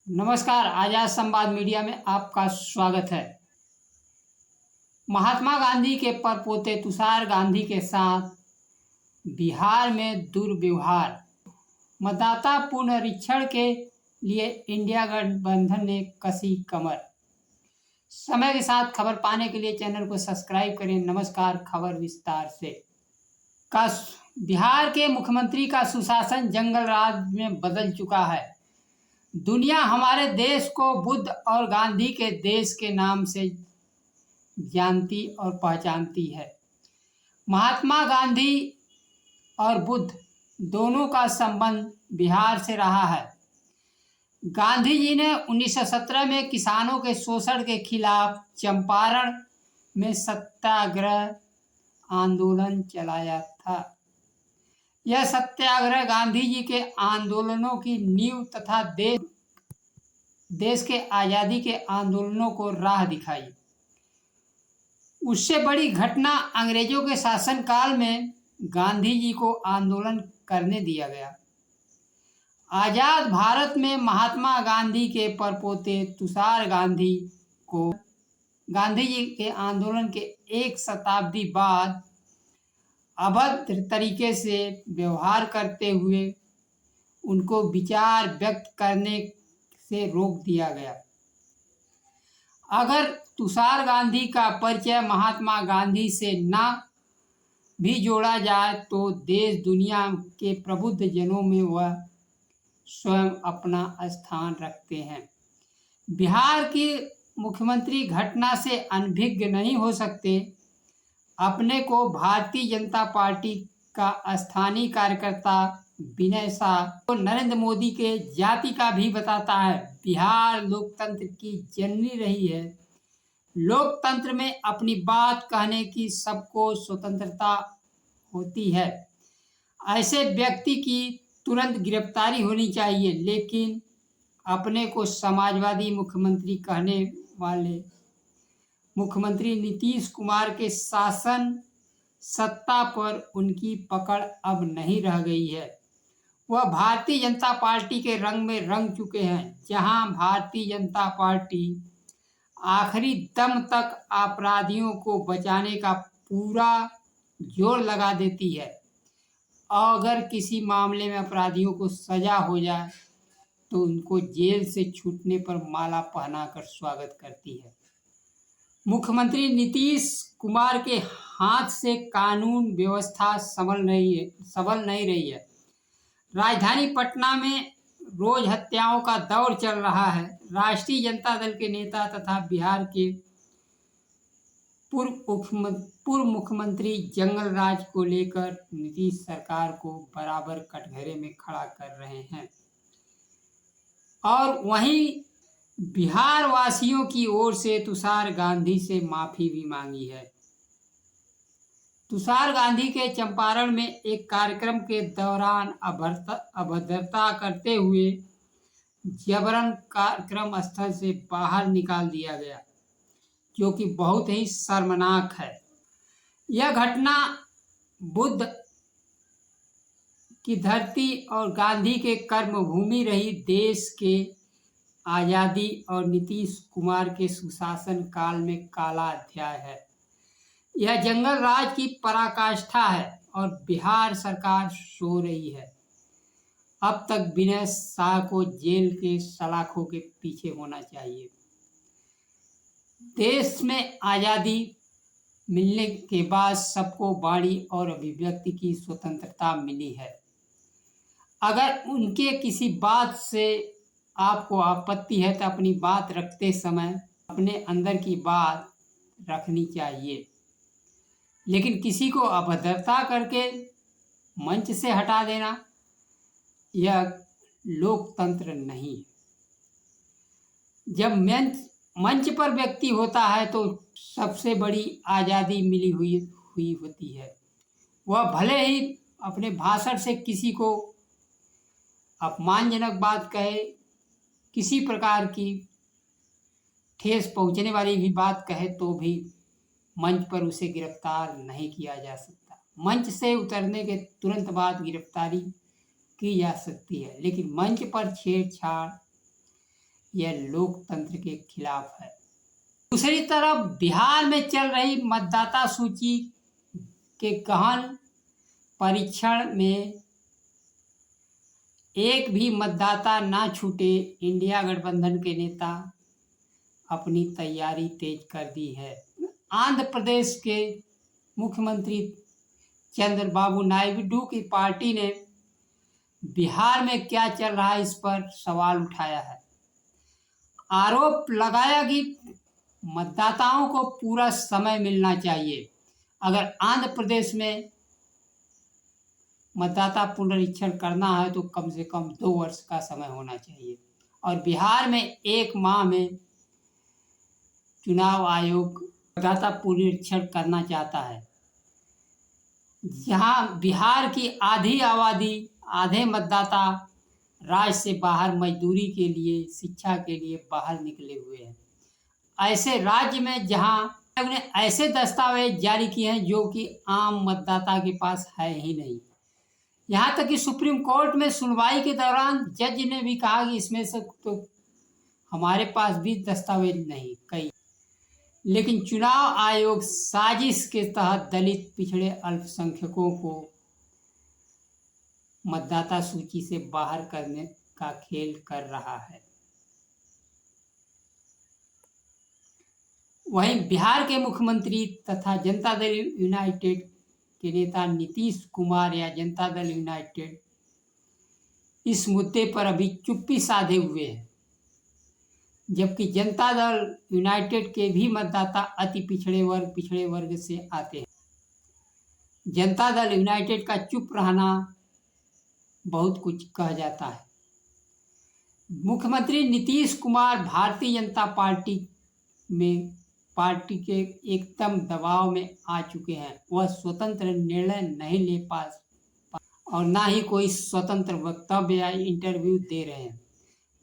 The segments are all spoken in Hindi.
नमस्कार। आजाद संवाद मीडिया में आपका स्वागत है। महात्मा गांधी के परपोते तुषार गांधी के साथ बिहार में दुर्व्यवहार, मतदाता पुनरीक्षण के लिए इंडिया गठबंधन ने कसी कमर। समय के साथ खबर पाने के लिए चैनल को सब्सक्राइब करें। नमस्कार, खबर विस्तार से। बिहार के मुख्यमंत्री का सुशासन जंगल राज में बदल चुका है। दुनिया हमारे देश को बुद्ध और गांधी के देश के नाम से जानती और पहचानती है। महात्मा गांधी और बुद्ध दोनों का संबंध बिहार से रहा है। गांधी जी ने 1917 में किसानों के शोषण के खिलाफ चंपारण में सत्याग्रह आंदोलन चलाया था। यह सत्याग्रह गांधी जी के आंदोलनों की नींव तथा देश के आज़ादी के आंदोलनों को राह दिखाई। उससे बड़ी घटना अंग्रेजों के शासनकाल में गांधी जी को आंदोलन करने दिया गया। आज़ाद भारत में महात्मा गांधी के परपोते तुषार गांधी को गांधी जी के आंदोलन के एक शताब्दी बाद अभद्र तरीके से व्यवहार करते हुए उनको विचार व्यक्त करने से रोक दिया गया। अगर तुषार गांधी का परिचय महात्मा गांधी से न भी जोड़ा जाए तो देश दुनिया के प्रबुद्ध जनों में वह स्वयं अपना स्थान रखते हैं। बिहार के मुख्यमंत्री घटना से अनभिज्ञ नहीं हो सकते। अपने को भारतीय जनता पार्टी का स्थानीय कार्यकर्ता विनय शाह तो नरेंद्र मोदी के जाति का भी बताता है। बिहार लोकतंत्र की जननी रही है। लोकतंत्र में अपनी बात कहने की सबको स्वतंत्रता होती है। ऐसे व्यक्ति की तुरंत गिरफ्तारी होनी चाहिए। लेकिन अपने को समाजवादी मुख्यमंत्री कहने वाले मुख्यमंत्री नीतीश कुमार के शासन सत्ता पर उनकी पकड़ अब नहीं रह गई है। वह भारतीय जनता पार्टी के रंग में रंग चुके हैं। जहां भारतीय जनता पार्टी आखिरी दम तक अपराधियों को बचाने का पूरा जोर लगा देती है और अगर किसी मामले में अपराधियों को सजा हो जाए तो उनको जेल से छूटने पर माला पहनाकर स्वागत करती है। मुख्यमंत्री नीतीश कुमार के हाथ से कानून व्यवस्था संभल नहीं रही है। राजधानी पटना में रोज हत्याओं का दौर चल रहा है। राष्ट्रीय जनता दल के नेता तथा बिहार के पूर्व मुख्यमंत्री जंगल राज को लेकर नीतीश सरकार को बराबर कटघरे में खड़ा कर रहे हैं और वहीं बिहार वासियों की ओर से तुषार गांधी से माफी भी मांगी है। तुषार गांधी के चंपारण में एक कार्यक्रम के दौरान अभद्रता करते हुए जबरन कार्यक्रम स्थल से बाहर निकाल दिया गया, जो कि बहुत ही शर्मनाक है। यह घटना बुद्ध की धरती और गांधी के कर्मभूमि रही देश के आज़ादी और नीतीश कुमार के सुशासन काल में काला अध्याय है। यह जंगल राज की पराकाष्ठा है और बिहार सरकार सो रही है। अब तक विनय शाह को जेल के सलाखों के पीछे होना चाहिए। देश में आज़ादी मिलने के बाद सबको वाणी और अभिव्यक्ति की स्वतंत्रता मिली है। अगर उनके किसी बात से आपको आपत्ति है तो अपनी बात रखते समय अपने अंदर की बात रखनी चाहिए। लेकिन किसी को अभद्रता करके मंच से हटा देना यह लोकतंत्र नहीं। जब मंच पर व्यक्ति होता है तो सबसे बड़ी आज़ादी मिली हुई होती है। वह भले ही अपने भाषण से किसी को अपमानजनक बात कहे, किसी प्रकार की ठेस पहुंचने वाली भी बात कहे तो भी मंच पर उसे गिरफ्तार नहीं किया जा सकता। मंच से उतरने के तुरंत बाद गिरफ्तारी की जा सकती है, लेकिन मंच पर छेड़छाड़ यह लोकतंत्र के खिलाफ है। दूसरी तरफ बिहार में चल रही मतदाता सूची के गहन परीक्षण में एक भी मतदाता ना छूटे, इंडिया गठबंधन के नेता अपनी तैयारी तेज कर दी है। आंध्र प्रदेश के मुख्यमंत्री चंद्रबाबू नायडू की पार्टी ने बिहार में क्या चल रहा है इस पर सवाल उठाया है। आरोप लगाया कि मतदाताओं को पूरा समय मिलना चाहिए। अगर आंध्र प्रदेश में मतदाता पुनरीक्षण करना है तो कम से कम 2 वर्ष का समय होना चाहिए और बिहार में 1 माह में चुनाव आयोग मतदाता पुनरीक्षण करना चाहता है। जहां बिहार की आधी आबादी, आधे मतदाता राज्य से बाहर मजदूरी के लिए, शिक्षा के लिए बाहर निकले हुए हैं। ऐसे राज्य में जहां उन्होंने ऐसे दस्तावेज जारी किए हैं जो कि आम मतदाता के पास है ही नहीं। यहाँ तक कि सुप्रीम कोर्ट में सुनवाई के दौरान जज ने भी कहा कि इसमें से तो हमारे पास भी दस्तावेज नहीं कई। लेकिन चुनाव आयोग साजिश के तहत दलित, पिछड़े, अल्पसंख्यकों को मतदाता सूची से बाहर करने का खेल कर रहा है। वहीं बिहार के मुख्यमंत्री तथा जनता दल यूनाइटेड के नेता नीतीश कुमार या जनता दल यूनाइटेड इस मुद्दे पर अभी चुप्पी साधे हुए हैं, जबकि जनता दल यूनाइटेड के भी मतदाता अति पिछड़े वर्ग से आते हैं। जनता दल यूनाइटेड का चुप रहना बहुत कुछ कह जाता है। मुख्यमंत्री नीतीश कुमार भारतीय जनता पार्टी के एकदम दबाव में आ चुके हैं। वह स्वतंत्र निर्णय नहीं ले पा और ना ही कोई स्वतंत्र वक्तव्य या इंटरव्यू दे रहे हैं।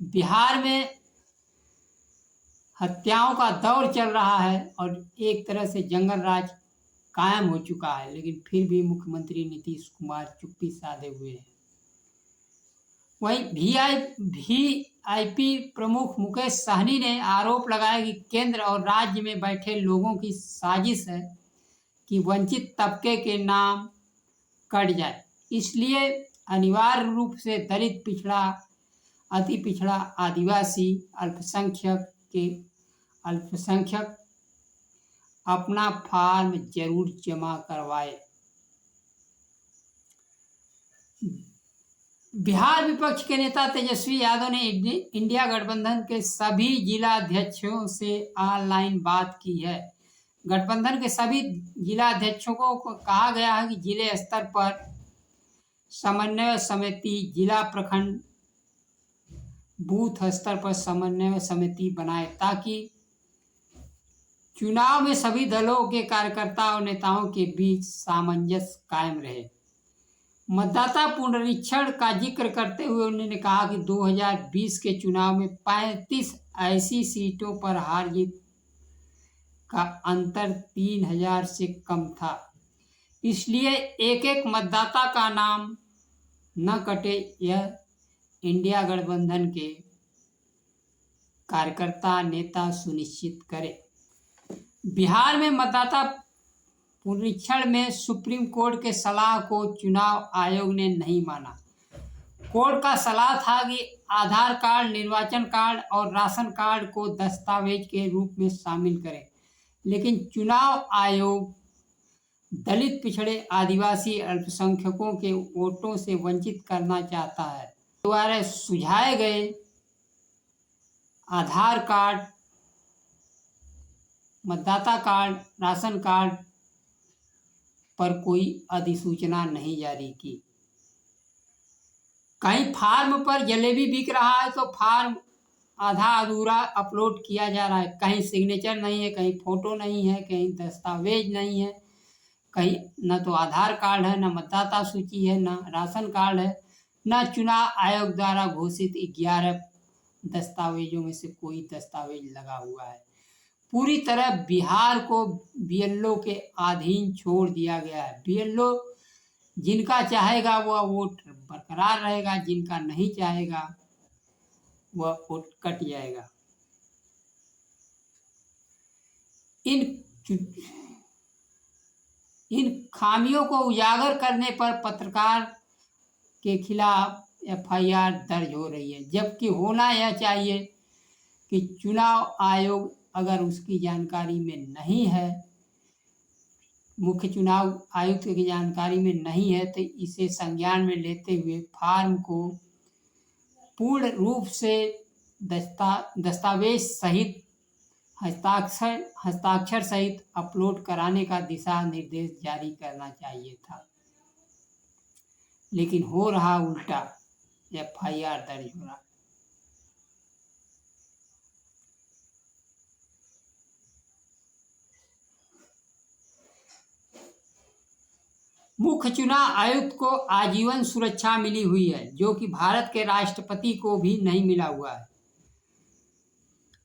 बिहार में हत्याओं का दौर चल रहा है और एक तरह से जंगल राज कायम हो चुका है, लेकिन फिर भी मुख्यमंत्री नीतीश कुमार चुप्पी साधे हुए हैं। वहीं वीआईपी प्रमुख मुकेश सहनी ने आरोप लगाया कि केंद्र और राज्य में बैठे लोगों की साजिश है कि वंचित तबके के नाम कट जाए, इसलिए अनिवार्य रूप से दलित, पिछड़ा, अति पिछड़ा, आदिवासी, अल्पसंख्यक अपना फॉर्म जरूर जमा करवाए। बिहार विपक्ष के नेता तेजस्वी यादव ने इंडिया गठबंधन के सभी जिला अध्यक्षों से ऑनलाइन बात की है। गठबंधन के सभी जिला अध्यक्षों को कहा गया है कि जिले स्तर पर समन्वय समिति, जिला, प्रखंड, बूथ स्तर पर समन्वय समिति बनाए ताकि चुनाव में सभी दलों के कार्यकर्ता और नेताओं के बीच सामंजस्य कायम रहे। मतदाता पुनरीक्षण का जिक्र करते हुए उन्होंने कहा कि 2020 के चुनाव में 35 ऐसी सीटों पर हार जीत का अंतर 3000 से कम था, इसलिए एक मतदाता का नाम न कटे, यह इंडिया गठबंधन के कार्यकर्ता नेता सुनिश्चित करे। बिहार में मतदाता पुनरीक्षण में सुप्रीम कोर्ट के सलाह को चुनाव आयोग ने नहीं माना। कोर्ट का सलाह था कि आधार कार्ड, निर्वाचन कार्ड और राशन कार्ड को दस्तावेज के रूप में शामिल करें, लेकिन चुनाव आयोग दलित, पिछड़े, आदिवासी, अल्पसंख्यकों के वोटों से वंचित करना चाहता है। द्वारा सुझाए गए आधार कार्ड, मतदाता कार्ड, राशन कार्ड पर कोई अधिसूचना नहीं जारी की। कहीं फार्म पर जलेबी बिक रहा है तो फार्म आधा अधूरा अपलोड किया जा रहा है, कहीं सिग्नेचर नहीं है, कहीं फोटो नहीं है, कहीं दस्तावेज नहीं है, कहीं न तो आधार कार्ड है, न मतदाता सूची है, न राशन कार्ड है, न चुनाव आयोग द्वारा घोषित 11 दस्तावेजों में से कोई दस्तावेज लगा हुआ है। पूरी तरह बिहार को बीएलओ के अधीन छोड़ दिया गया है। बीएलओ जिनका चाहेगा वह वोट बरकरार रहेगा, जिनका नहीं चाहेगा वह वोट कट जाएगा। इन इन खामियों को उजागर करने पर पत्रकार के खिलाफ एफआईआर दर्ज हो रही है, जबकि होना यह चाहिए कि चुनाव आयोग अगर उसकी जानकारी में नहीं है, मुख्य चुनाव आयुक्त की जानकारी में नहीं है, तो इसे संज्ञान में लेते हुए फॉर्म को पूर्ण रूप से दस्तावेज सहित हस्ताक्षर सहित अपलोड कराने का दिशा निर्देश जारी करना चाहिए था, लेकिन हो रहा उल्टा, एफआईआर दर्ज हो रहा। मुख्य चुनाव आयुक्त को आजीवन सुरक्षा मिली हुई है, जो कि भारत के राष्ट्रपति को भी नहीं मिला हुआ है।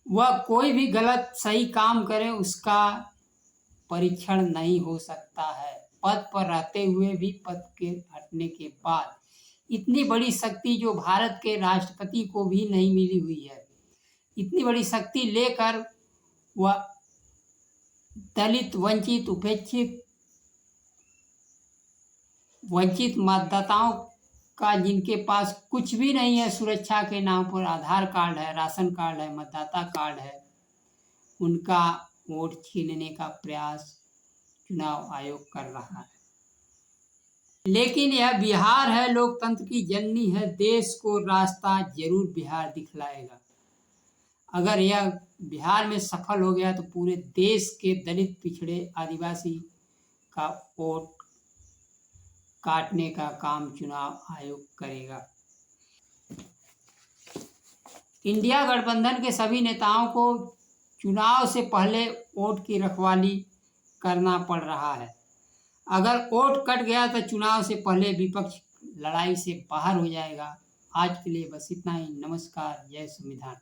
वह कोई भी गलत सही काम करे उसका परीक्षण नहीं हो सकता है। पद पर रहते हुए भी पद के हटने के बाद इतनी बड़ी शक्ति जो भारत के राष्ट्रपति को भी नहीं मिली हुई है, इतनी बड़ी शक्ति लेकर वह दलित, वंचित, उपेक्षित, वंचित मतदाताओं का, जिनके पास कुछ भी नहीं है, सुरक्षा के नाम पर आधार कार्ड है, राशन कार्ड है, मतदाता कार्ड है, उनका वोट छीनने का प्रयास चुनाव आयोग कर रहा है। लेकिन यह बिहार है, लोकतंत्र की जननी है, देश को रास्ता जरूर बिहार दिखलाएगा। अगर यह बिहार में सफल हो गया तो पूरे देश के दलित, पिछड़े, आदिवासी का वोट काटने का काम चुनाव आयोग करेगा। इंडिया गठबंधन के सभी नेताओं को चुनाव से पहले वोट की रखवाली करना पड़ रहा है। अगर वोट कट गया तो चुनाव से पहले विपक्ष लड़ाई से बाहर हो जाएगा। आज के लिए बस इतना ही। नमस्कार। जय संविधान।